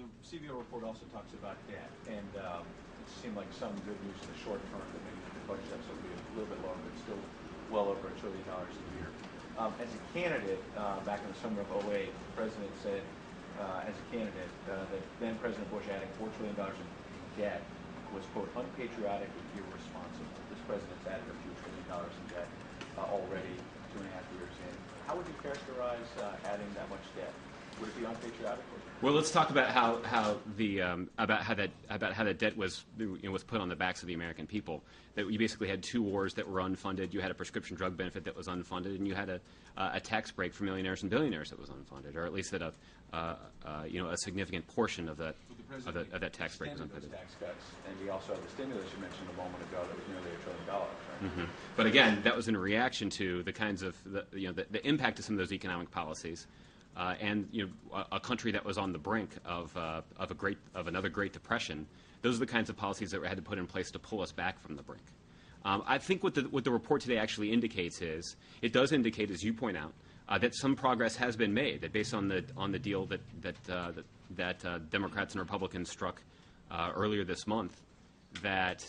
the CBO report also talks about debt, and it seemed like some good news in the short term that maybe the budget deficit will be a little bit lower, but still well over $1 trillion a year. As a candidate, back in the summer of '08, the president said, as a candidate, that then President Bush adding $4 trillion in debt was, quote, unpatriotic and irresponsible. This president's added a few $1 trillion in debt already 2.5 years in. How would you characterize adding that much debt? Would it be unpatriotic? Well, let's talk about how that debt was was put on the backs of the American people. That you basically had two wars that were unfunded. You had a prescription drug benefit that was unfunded, and you had a tax break for millionaires and billionaires that was unfunded, or at least that a significant portion of that tax break was unfunded. Tax cuts, and we also have the stimulus you mentioned a moment ago that was nearly $1 trillion. Right? Mm-hmm. But again, that was in reaction to the kinds of the impact of some of those economic policies. And a country that was on the brink of another Great Depression. Those are the kinds of policies that we had to put in place to pull us back from the brink. I think what the report today actually indicates is it does indicate, as you point out, that some progress has been made. That based on the deal that Democrats and Republicans struck earlier this month, that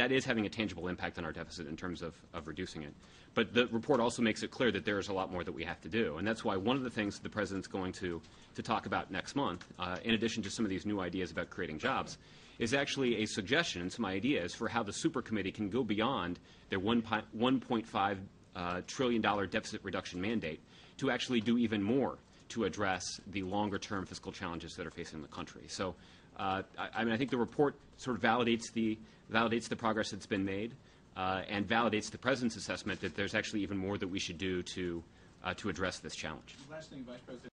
is having a tangible impact on our deficit in terms of reducing it. But the report also makes it clear that there is a lot more that we have to do. And that's why one of the things that the President's going to talk about next month, in addition to some of these new ideas about creating jobs, is actually a suggestion and some ideas for how the super committee can go beyond their $1.5 trillion deficit reduction mandate to actually do even more to address the longer-term fiscal challenges that are facing the country. So I think the report sort of validates the progress that's been made. And validates the President's assessment that there's actually even more that we should do to address this challenge. Last thing, Vice President.